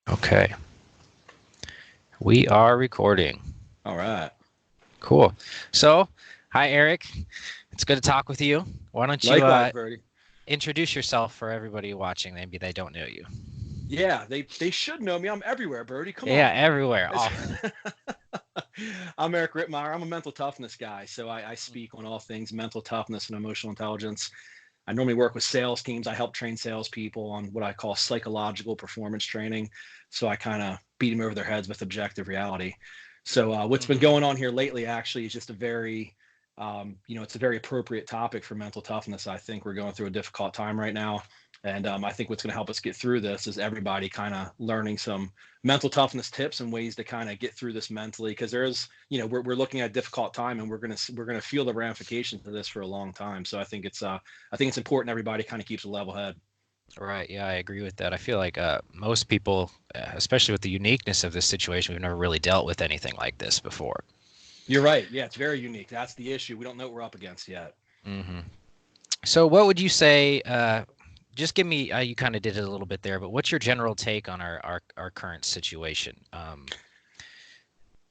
Okay. We are recording. All right. Cool. So, hi, Eric. It's good to talk with you. Why don't you Likewise, Brody. introduce yourself for everybody watching? Maybe they don't know you. Yeah, they should know me. I'm everywhere, Brody. Come Yeah, on. everywhere. It's- I'm Eric Rittmeyer. I'm a mental toughness guy, so I speak on all things mental toughness and emotional intelligence. I normally work with sales teams. I help train salespeople on what I call psychological performance training. So I kind of beat them over their heads with objective reality. So what's been Mm-hmm. going on here lately actually is just a very, it's a very appropriate topic for mental toughness. I think we're going through a difficult time right now. And I think what's going to help us get through this is everybody kind of learning some mental toughness tips and ways to kind of get through this mentally, because there is, we're looking at a difficult time, and we're gonna feel the ramifications of this for a long time. So I think it's important everybody kind of keeps a level head. Right. Yeah, I agree with that. I feel like most people, especially with the uniqueness of this situation, we've never really dealt with anything like this before. You're right. Yeah, it's very unique. That's the issue. We don't know what we're up against yet. Hmm. So, what would you say? Just give me. You kind of did it a little bit there, but what's your general take on our current situation?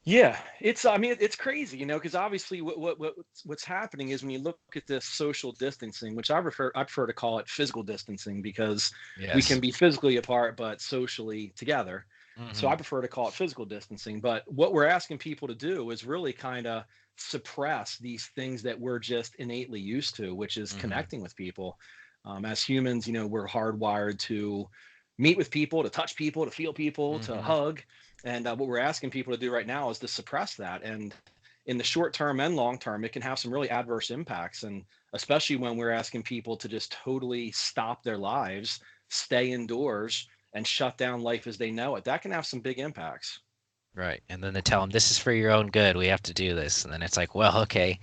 Yeah, I mean, it's crazy, because obviously what's happening is when you look at this social distancing, which I prefer to call it physical distancing, because we can Yes. be physically apart but socially together. So I Hmm. prefer to call it physical distancing. But what we're asking people to do is really kind of suppress these things that we're just innately used to, which is Hmm. connecting with people. As humans, we're hardwired to meet with people, to touch people, to feel people, to Hmm. hug. And what we're asking people to do right now is to suppress that. And in the short term and long term, it can have some really adverse impacts. And especially when we're asking people to just totally stop their lives, stay indoors, and shut down life as they know it, that can have some big impacts. Right. And then they tell them this is for your own good. We have to do this. And then it's like, well, okay,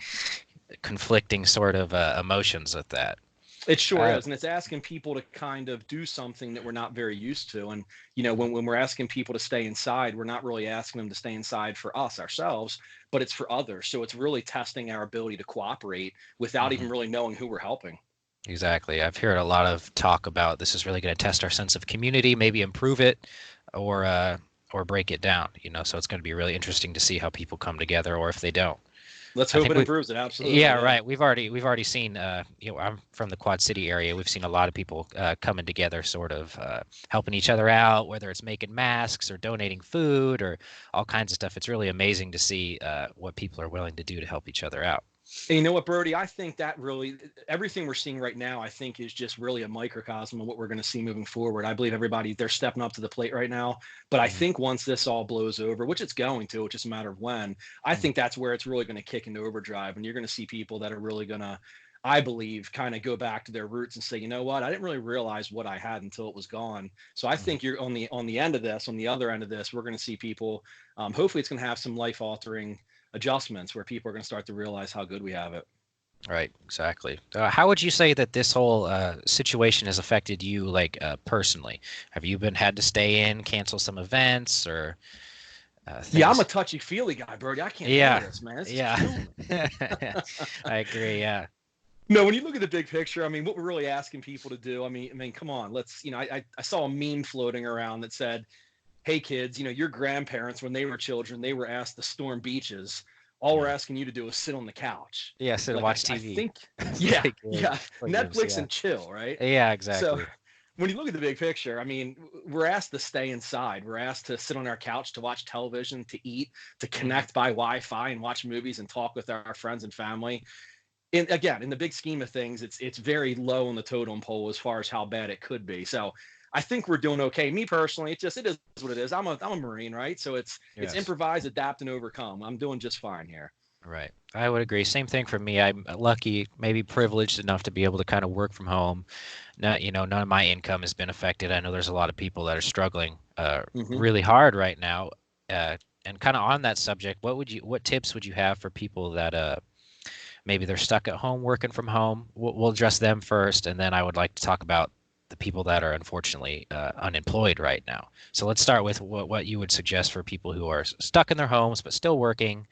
conflicting sort of emotions with that. It sure Uh, is. And it's asking people to kind of do something that we're not very used to. And, when we're asking people to stay inside, we're not really asking them to stay inside for us ourselves, but it's for others. So it's really testing our ability to cooperate without mhm. even really knowing who we're helping. Exactly. I've heard a lot of talk about this is really going to test our sense of community, maybe improve it, or break it down. So it's going to be really interesting to see how people come together, or if they don't. Let's I hope think it we, improves it. Absolutely. yeah, Yeah. right. We've already seen. I'm from the Quad City area. We've seen a lot of people coming together, sort of helping each other out, whether it's making masks or donating food or all kinds of stuff. It's really amazing to see what people are willing to do to help each other out. And you know what, Brody? I think that really everything we're seeing right now, I think, is just really a microcosm of what we're going to see moving forward. I believe everybody, they're stepping up to the plate right now. But I Mhm. think once this all blows over, which it's going to, it's just a matter of when, I Mhm. think that's where it's really going to kick into overdrive. And you're going to see people that are really going to, I believe, kind of go back to their roots and say, you know what, I didn't really realize what I had until it was gone. So I Mhm. think you're on the end of this, on the other end of this, we're going to see people. Hopefully, it's going to have some life altering adjustments where people are going to start to realize how good we have it. Right, exactly. How would you say that this whole situation has affected you, like personally? Have you been had to stay in, cancel some events, or Yeah, I'm a things? touchy feely guy, Brody. I can't handle Yeah, this, man. This is yeah. killing me. I agree. Yeah. No, when you look at the big picture, I mean, what we're really asking people to do, I mean, come on, let's, I saw a meme floating around that said, "Hey kids, your grandparents when they were children, they were asked to storm beaches. All we're Yeah. asking you to do is sit on the couch." Yeah. Sit and Like I, watch I TV. think, yeah, Play yeah, play games. Netflix Yeah. and chill, right? Yeah. So Exactly. when you look at the big picture, I mean, we're asked to stay inside. We're asked to sit on our couch to watch television, to eat, to Hmm. connect by Wi-Fi and watch movies and talk with our friends and family. And again, in the big scheme of things, it's very low on the totem pole as far as how bad it could be. So I think we're doing okay. Me personally, it is what it is. I'm a Marine, right? So it's Yes. improvise, adapt, and overcome. I'm doing just fine here. Right. I would agree. Same thing for me. I'm lucky, maybe privileged enough to be able to kind of work from home. Not, none of my income has been affected. I know there's a lot of people that are struggling Hmm. really hard right now. And kind of on that subject, what tips would you have for people that maybe they're stuck at home working from home? We'll address them first, and then I would like to talk about the people that are unfortunately unemployed right now. So let's start with what you would suggest for people who are stuck in their homes but still working.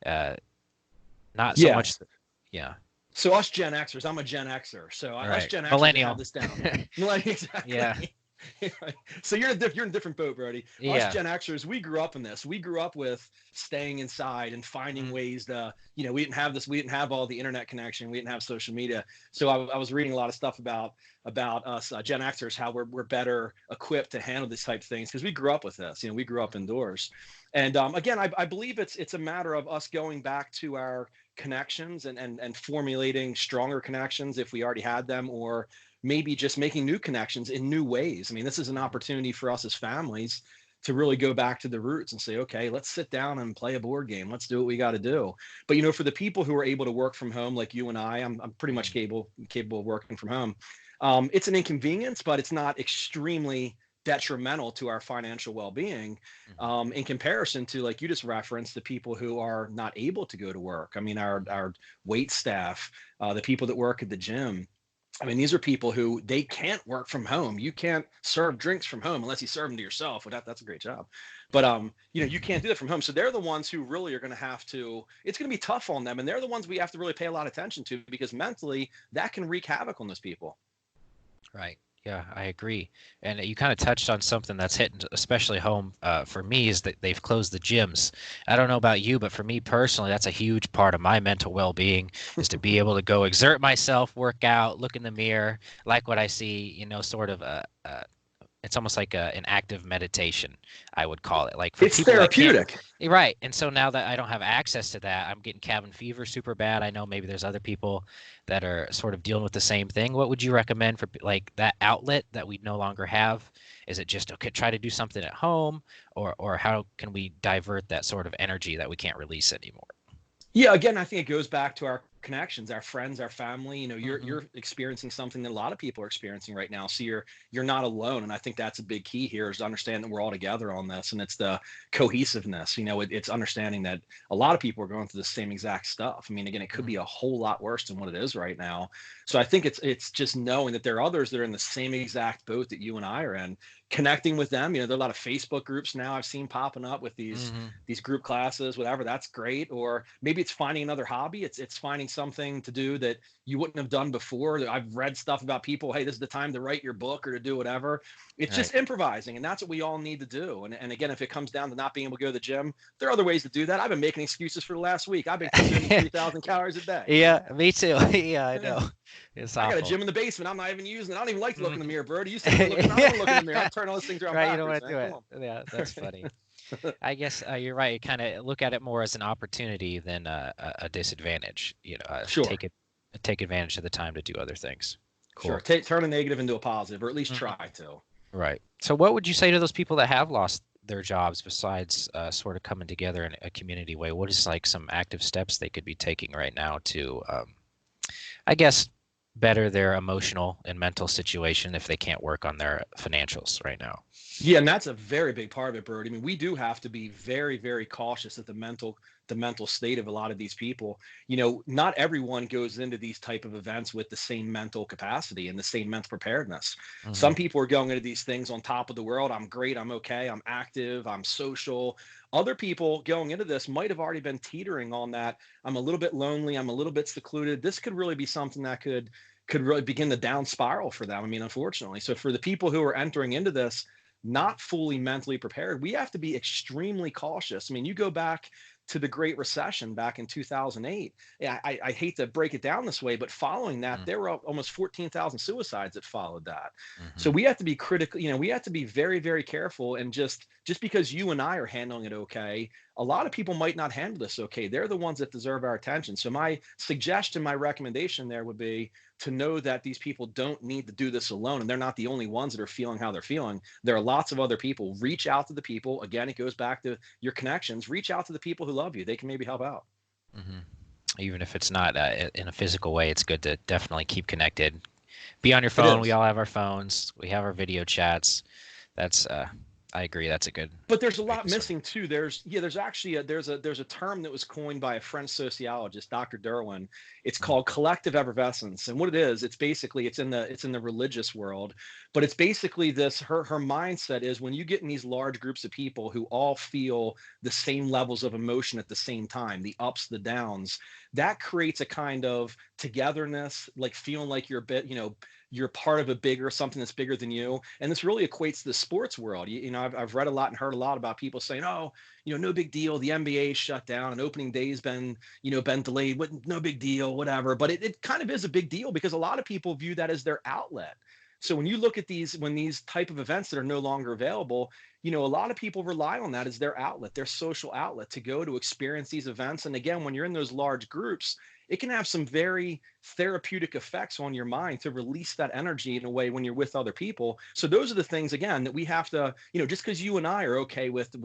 Uh, Not so much. Yes. Yeah. So us Gen Xers, I'm a Gen Xer. So All us right. Gen Xers that have Millennial. this down. Like, exactly. Yeah. Right. So you're in a different boat, Brody. Us Yeah. Gen Xers, we grew up in this. We grew up with staying inside and finding Mhm. ways to, we didn't have this. We didn't have all the internet connection. We didn't have social media. So I was reading a lot of stuff about us Gen Xers, how we're better equipped to handle these type of things because we grew up with this. We grew up indoors. And again, I believe it's a matter of us going back to our connections and formulating stronger connections if we already had them, or maybe just making new connections in new ways. I mean, this is an opportunity for us as families to really go back to the roots and say, okay, let's sit down and play a board game. Let's do what we got to do. But for the people who are able to work from home, like you and I'm pretty much Mhm. capable of working from home. It's an inconvenience, but it's not extremely detrimental to our financial well-being, Mhm. in comparison to, like you just referenced, the people who are not able to go to work. I mean, our wait staff, the people that work at the gym. I mean, these are people who they can't work from home. You can't serve drinks from home unless you serve them to yourself. Well, that's a great job. But you can't do that from home. So they're the ones who really are going to have to. It's going to be tough on them, and they're the ones we have to really pay a lot of attention to because mentally that can wreak havoc on those people. Right. Yeah, I agree. And you kind of touched on something that's hitting especially home for me is that they've closed the gyms. I don't know about you, but for me personally, that's a huge part of my mental well-being is to be able to go exert myself, work out, look in the mirror, like what I see, sort of it's almost like an active meditation, I would call it. Like for It's people that can't, therapeutic. right. And so now that I don't have access to that, I'm getting cabin fever super bad. I know maybe there's other people that are sort of dealing with the same thing. What would you recommend for like that outlet that we no longer have? Is it just okay, try to do something at home, or how can we divert that sort of energy that we can't release anymore? Yeah, again, I think it goes back to our connections, our friends, our family. You're Hmm. you're experiencing something that a lot of people are experiencing right now. So you're not alone. And I think that's a big key here is to understand that we're all together on this. And it's the cohesiveness. It's understanding that a lot of people are going through the same exact stuff. I mean, again, it could be a whole lot worse than what it is right now. So I think it's just knowing that there are others that are in the same exact boat that you and I are in, connecting with them. There are a lot of Facebook groups now I've seen popping up with Hmm. these group classes, whatever. That's great. Or maybe it's finding another hobby. It's finding something to do that you wouldn't have done before. I've read stuff about people, hey, this is the time to write your book or to do whatever. It's Right. just improvising, and that's what we all need to do. And again, if it comes down to not being able to go to the gym, there are other ways to do that. I've been making excuses for the last week. I've been consuming 3,000 calories a day. Yeah, me too. Yeah, I Yeah. know. It's I got a awful. gym in the basement. I'm not even using it. I don't even like to look in the Mhm. mirror, Bird. You sit there looking. I don't want to look in the mirror. I'm turning all these things around Right, you don't backwards, want to man. do Come it. on. Yeah, that's funny. I guess you're right. You kind of look at it more as an opportunity than a disadvantage. Sure. Take advantage of the time to do other things. Sure. Cool. Turn a negative into a positive, or at least Mhm. try to. Right. So, what would you say to those people that have lost their jobs besides sort of coming together in a community way? What is like some active steps they could be taking right now to, I guess, better their emotional and mental situation if they can't work on their financials right now? Yeah, and that's a very big part of it, Bird. I mean, we do have to be very, very cautious of the mental state of a lot of these people. Not everyone goes into these type of events with the same mental capacity and the same mental preparedness. Hmm. Some people are going into these things on top of the world. I'm great, I'm okay, I'm active, I'm social. Other people going into this might have already been teetering on that. I'm a little bit lonely, I'm a little bit secluded. This could really be something that could really begin the down spiral for them. I mean, unfortunately. So for the people who are entering into this not fully mentally prepared, we have to be extremely cautious. I mean, you go back to the Great Recession back in 2008. Yeah, I hate to break it down this way, but following that, there were almost 14,000 suicides that followed that. So Hmm. we have to be critical. We have to be very, very careful. And just because you and I are handling it okay, a lot of people might not handle this okay. They're the ones that deserve our attention. So my suggestion, my recommendation there would be to know that these people don't need to do this alone, and they're not the only ones that are feeling how they're feeling. There are lots of other people. Reach out to the people. Again, it goes back to your connections. Reach out to the people who love you. They can maybe help out. Hmm. Even if it's not in a physical way, it's good to definitely keep connected. Be on your It phone. We is. all have our phones. We have our video chats. That's I agree. That's a But there's a great lot description. missing too. There's actually there's a term that was coined by a French sociologist, Dr. Derwin. It's Mhm. called collective effervescence. And what it is, it's basically it's in the religious world, but it's basically this her mindset is when you get in these large groups of people who all feel the same levels of emotion at the same time, the ups, the downs, that creates a kind of togetherness, like feeling like you're a bit, you're part of a bigger something that's bigger than you. And this really equates to the sports world. I've read a lot and heard a lot about people saying, oh, no big deal, the NBA shut down and opening day's been delayed, no big deal, whatever. But it kind of is a big deal because a lot of people view that as their outlet. So when you look at these type of events that are no longer available, a lot of people rely on that as their outlet, their social outlet, to go to experience these events. And again, when you're in those large groups, it can have some very therapeutic effects on your mind to release that energy in a way when you're with other people. So those are the things, again, that we have to, just because you and I are okay with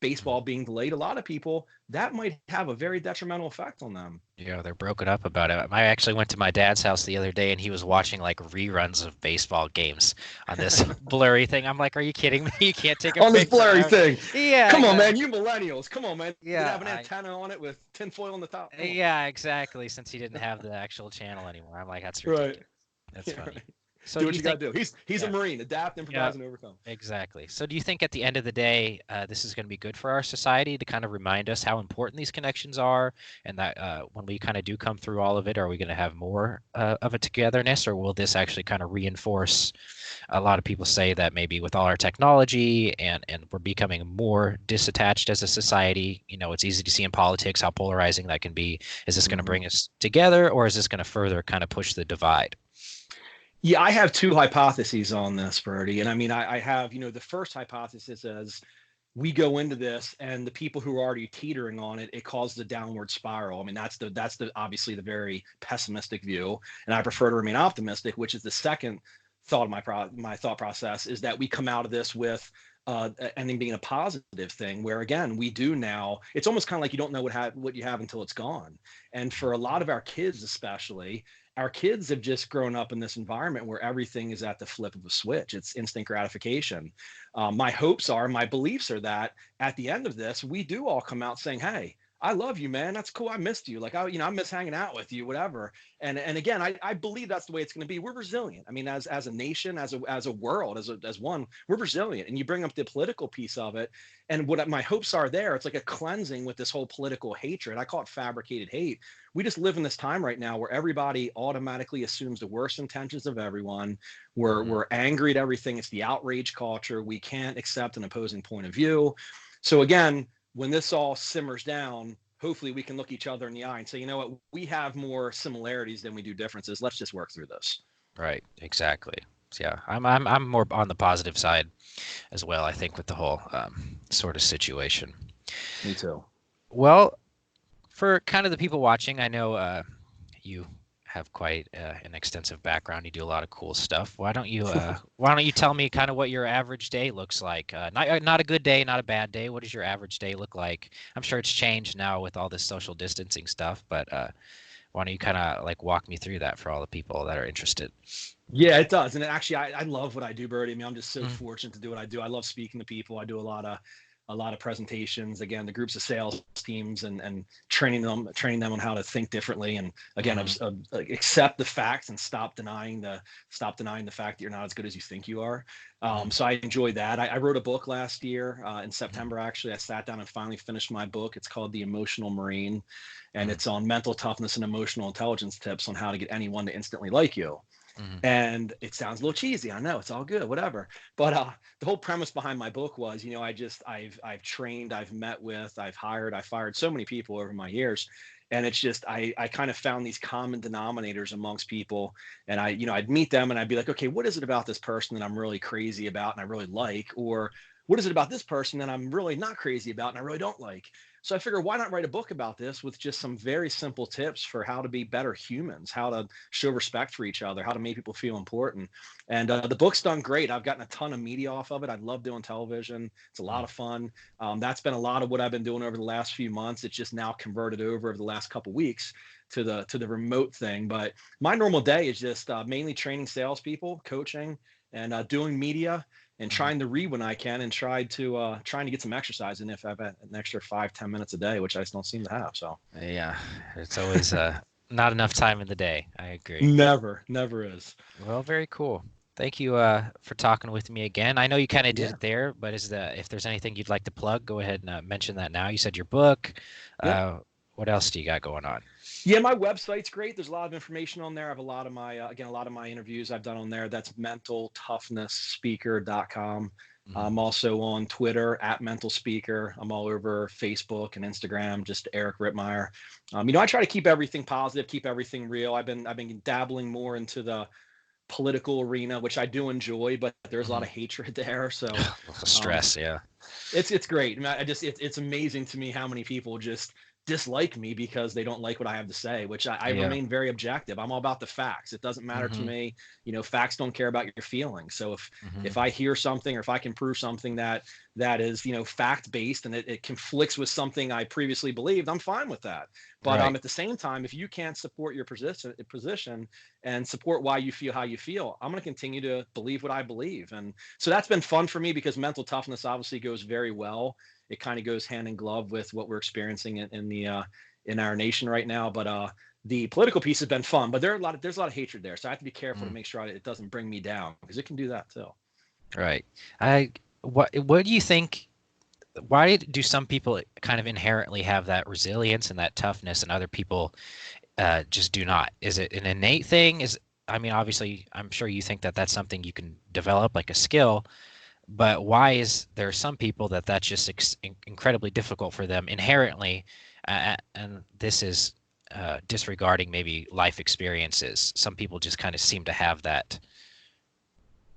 baseball being delayed, a lot of people, that might have a very detrimental effect on them. Yeah, they're broken up about it. I actually went to my dad's house the other day and he was watching like reruns of baseball games on this blurry thing. I'm like, are you kidding me? You can't take a On this picture. blurry thing. Yeah, Come on, man. exactly. You millennials. Come on, man. Did it Yeah, have an antenna on it with tinfoil on the top? Come on. yeah, exactly. Since he didn't have the actual channel anymore, I'm like, that's Right. ridiculous. That's Yeah, funny. right. So Do do what you you got think? to do. He's a Yeah, Marine. Adapt, yeah, improvise, and overcome. exactly. So do you think at the end of the day, this is going to be good for our society to kind of remind us how important these connections are, and that when we kind of do come through all of it, are we going to have more of a togetherness, or will this actually kind of reinforce? A lot of people say that maybe with all our technology and we're becoming more disattached as a society, it's easy to see in politics how polarizing that can be. Is this going to Mhm. bring us together, or is this going to further kind of push the divide? Yeah, I have two hypotheses on this, Brody. And I mean, I have, the first hypothesis is we go into this and the people who are already teetering on it, it causes a downward spiral. I mean, that's the obviously the very pessimistic view. And I prefer to remain optimistic, which is the second thought of my thought process is that we come out of this with ending being a positive thing where again we do now it's almost kind of like you don't know what you have until it's gone. And for a lot of our kids, especially, our kids have just grown up in this environment where everything is at the flip of a switch. It's instant gratification. My hopes are, my beliefs are that at the end of this, we do all come out saying, "Hey, I love you, man. That's cool. I missed you. Like I miss hanging out with you, whatever." And again, I believe that's the way it's going to be. We're resilient. I mean, as a nation, as a world, as one, we're resilient. And you bring up the political piece of it, and what my hopes are there, it's like a cleansing with this whole political hatred. I call it fabricated hate. We just live in this time right now where everybody automatically assumes the worst intentions of everyone. Hmm. We're angry at everything. It's the outrage culture. We can't accept an opposing point of view. So again, when this all simmers down, hopefully we can look each other in the eye and say, you know what, we have more similarities than we do differences. Let's just work through this. Right, exactly. So, yeah, I'm more on the positive side as well. I think with the whole sort of situation. Me too. Well, for kind of the people watching, I know you have quite an extensive background. You do a lot of cool stuff. Why don't you tell me kind of what your average day looks like? Not a good day, not a bad day. What does your average day look like? I'm sure it's changed now with all this social distancing stuff, but why don't you kind of like walk me through that for all the people that are interested? Yeah, it does. And actually, I love what I do, Birdie. I mean, I'm just so Mm, fortunate to do what I do. I love speaking to people. I do a lot of presentations. Again, the groups of sales teams and training them on how to think differently. And again, mhm, accept the facts and stop denying the fact that you're not as good as you think you are. mhm, So I enjoyed that. I wrote a book last year in mhm, September. Actually, I sat down and finally finished my book. It's called The Emotional Marine, and mhm, it's on mental toughness and emotional intelligence tips on how to get anyone to instantly like you. mhm, And it sounds a little cheesy, I know, it's all good, whatever. But the whole premise behind my book was, I've trained, I've met with, I've hired, I've fired so many people over my years. And it's just I kind of found these common denominators amongst people. And I'd meet them and I'd be like, okay, what is it about this person that I'm really crazy about and I really like? Or what is it about this person that I'm really not crazy about and I really don't like? So I figured, why not write a book about this with just some very simple tips for how to be better humans, how to show respect for each other, how to make people feel important. And the book's done great. I've gotten a ton of media off of it. I love doing television. It's a lot mhm. of fun. That's been a lot of what I've been doing over the last few months. It's just now converted over the last couple of weeks to the remote thing. But my normal day is just mainly training salespeople, coaching, and doing media. and Mhm. trying to read when I can, and trying to get some exercise in if I've had an extra 5-10 minutes a day, which I just don't seem to have. So Yeah, it's always not enough time in the day. I agree. never is. Well, very cool. Thank you for talking with me again. I know you kind of did Yeah. it there, but if there's anything you'd like to plug, go ahead and mention that now. You said your book. Yep. Uh, what else do you got going on? Yeah, my website's great. There's a lot of information on there. I have a lot of my interviews I've done on there. That's mentaltoughnessspeaker.com. Mhm. I'm also on Twitter at Mental Speaker. I'm all over Facebook and Instagram, just Eric Rittmeyer. I try to keep everything positive, keep everything real. I've been dabbling more into the political arena, which I do enjoy, but there's a lot Mhm. of hatred there. So um, Stress, yeah. it's great. I mean, it's amazing to me how many people just dislike me because they don't like what I have to say, which I Yeah. remain very objective. I'm all about the facts. It doesn't matter to Hmm. me. Facts don't care about your feelings. So if Hmm. I hear something, or if I can prove something that is, fact based, and it conflicts with something I previously believed, I'm fine with that. But Right. at the same time, if you can't support your position and support why you feel how you feel, I'm going to continue to believe what I believe. And so that's been fun for me, because mental toughness obviously goes very well. It kind of goes hand in glove with what we're experiencing in our nation right now. But the political piece has been fun, but there's a lot of hatred there. So I have to be careful to Mm. make sure it doesn't bring me down, because it can do that too. Right. I what do you think? Why do some people kind of inherently have that resilience and that toughness, and other people just do not? Is it an innate thing? I mean, obviously, I'm sure you think that that's something you can develop, like a skill. But why is there some people that's just incredibly difficult for them inherently, and this is disregarding maybe life experiences. Some people just kind of seem to have that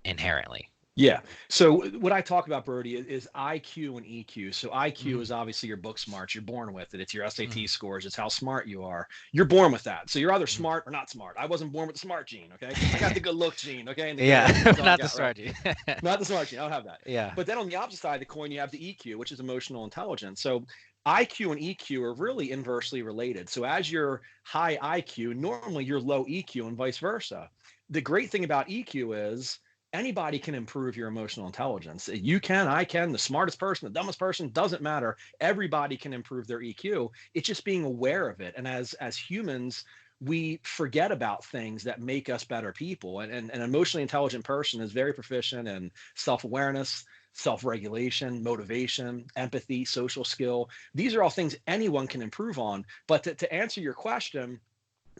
inherently. Yeah. So what I talk about, Brody, is IQ and EQ. So IQ Hmm. is obviously your book smarts. You're born with it. It's your Hmm. SAT scores. It's how smart you are. You're born with that. So you're either Hmm. smart or not smart. I wasn't born with the smart gene. Okay. I got the good look gene. Okay. And the good Yeah, looks. That's all I not the got. Right. strategy. Not the smart gene. I don't have that. Yeah. But then on the opposite side of the coin, you have the EQ, which is emotional intelligence. So IQ and EQ are really inversely related. So as you're high IQ, normally you're low EQ, and vice versa. The great thing about EQ is anybody can improve your emotional intelligence. You can, I can, the smartest person, the dumbest person, doesn't matter. Everybody can improve their EQ. It's just being aware of it. And as humans, we forget about things that make us better people. And an emotionally intelligent person is very proficient in self-awareness, self-regulation, motivation, empathy, social skill. These are all things anyone can improve on. But to answer your question,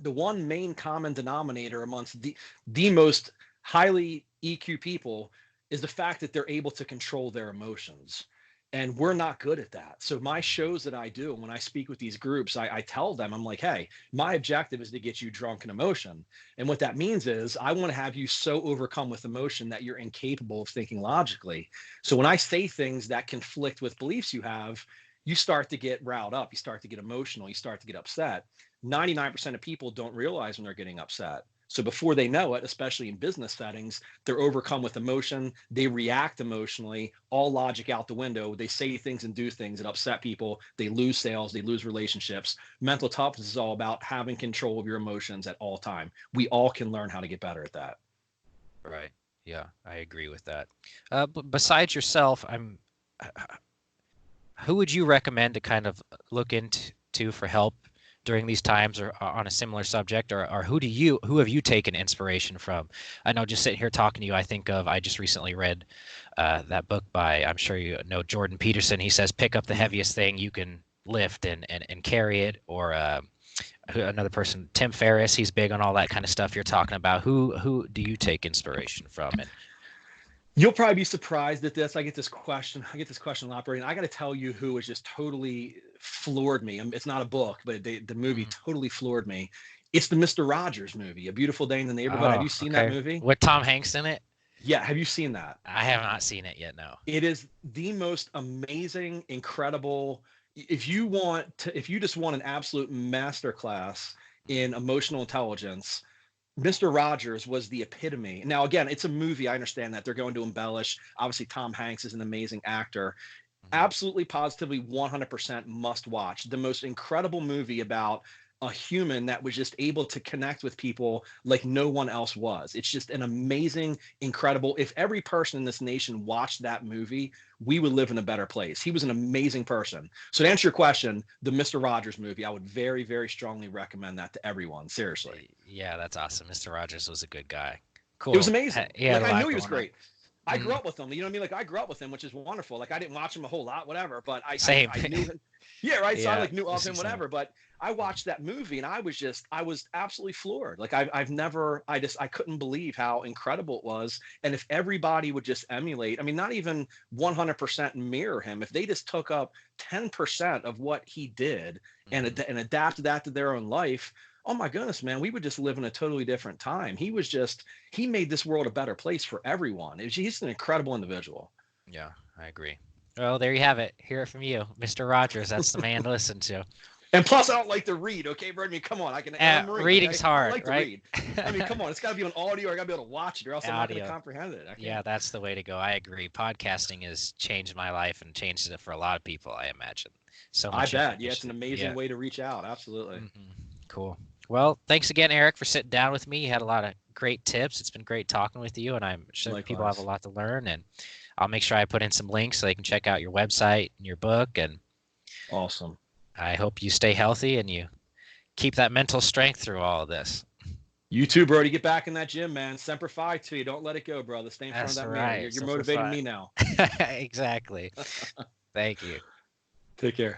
the one main common denominator amongst the most highly EQ people is the fact that they're able to control their emotions. And we're not good at that. So my shows that I do, when I speak with these groups, I tell them, I'm like, hey, my objective is to get you drunk in emotion. And what that means is I want to have you so overcome with emotion that you're incapable of thinking logically. So when I say things that conflict with beliefs you have, you start to get riled up, you start to get emotional, you start to get upset. 99% of people don't realize when they're getting upset. So before they know it, especially in business settings, they're overcome with emotion. They react emotionally, all logic out the window. They say things and do things that upset people. They lose sales, they lose relationships. Mental toughness is all about having control of your emotions at all time. We all can learn how to get better at that. Right. Yeah, I agree with that. Besides yourself, who would you recommend to kind of look into for help during these times, or on a similar subject, or who have you taken inspiration from? I know, just sitting here talking to you, I just recently read that book by, I'm sure you know, Jordan Peterson. He says pick up the Mhm. heaviest thing you can lift and carry it. Or another person, Tim Ferriss, he's big on all that kind of stuff you're talking about. Who do you take inspiration from? And You'll probably be surprised at this. I get this question a lot, Brady. And I got to tell you who has just totally floored me. It's not a book, but the movie Mhm. totally floored me. It's the Mr. Rogers movie, A Beautiful Day in the Neighborhood. Have Oh, you seen that okay. movie? With Tom Hanks in it? Yeah, have you seen that? I have not seen it yet, no. It is the most amazing, incredible. If you just want an absolute masterclass Mhm. in emotional intelligence, Mr. Rogers was the epitome. Now, again, it's a movie. I understand that they're going to embellish. Obviously, Tom Hanks is an amazing actor. Mhm. Absolutely, positively, 100% must watch. The most incredible movie about a human that was just able to connect with people like no one else was. It's just an amazing, incredible. If every person in this nation watched that movie, we would live in a better place. He was an amazing person. So to answer your question, the Mr. Rogers movie, I would very, very strongly recommend that to everyone. Seriously. Yeah, that's awesome. Mr. Rogers was a good guy. It was Cool. amazing. He had Like a I lot knew he was going on. great. I grew Mhm. up with him. You know what I mean? Like I grew up with him, which is wonderful. Like I didn't watch him a whole lot, whatever. But Same. I knew him. Yeah, right. So I Yeah, like knew of just the him, same. whatever. But I watched that movie and I was absolutely floored. Like I've never, I couldn't believe how incredible it was. And if everybody would just emulate, I mean, not even 100% mirror him, if they just took up 10% of what he did and Mhm. and adapted that to their own life, oh my goodness, man, we would just live in a totally different time. He made this world a better place for everyone. He's an incredible individual. Yeah, I agree. Well, there you have it. Hear it from you, Mr. Rogers. That's the man to listen to. And plus, I don't like to read. Okay, Brody, I mean, come on, I'm a Marine. Reading's Okay, I don't hard, like to right? read. I mean, come on, it's got to be on audio. I got to be able to watch it, or else I'm not going to Audio. comprehend it. I Yeah, can't. that's the way to go. I agree. Podcasting has changed my life and changed it for a lot of people, I imagine. So I much bet. Yeah, it's an information. amazing Yeah. way to reach out. Absolutely. hmm Cool. Well, thanks again, Eric, for sitting down with me. You had a lot of great tips. It's been great talking with you, and I'm sure people have a Likewise. lot to learn. And I'll make sure I put in some links so they can check out your website and your book. And Awesome. I hope you stay healthy and you keep that mental strength through all of this. You too, Brody. Get back in that gym, man. Semper Fi to you. Don't let it go, brother. Stay in front of That's that mirror. right. You're So for motivating fun. me now. Exactly. Thank you. Take care.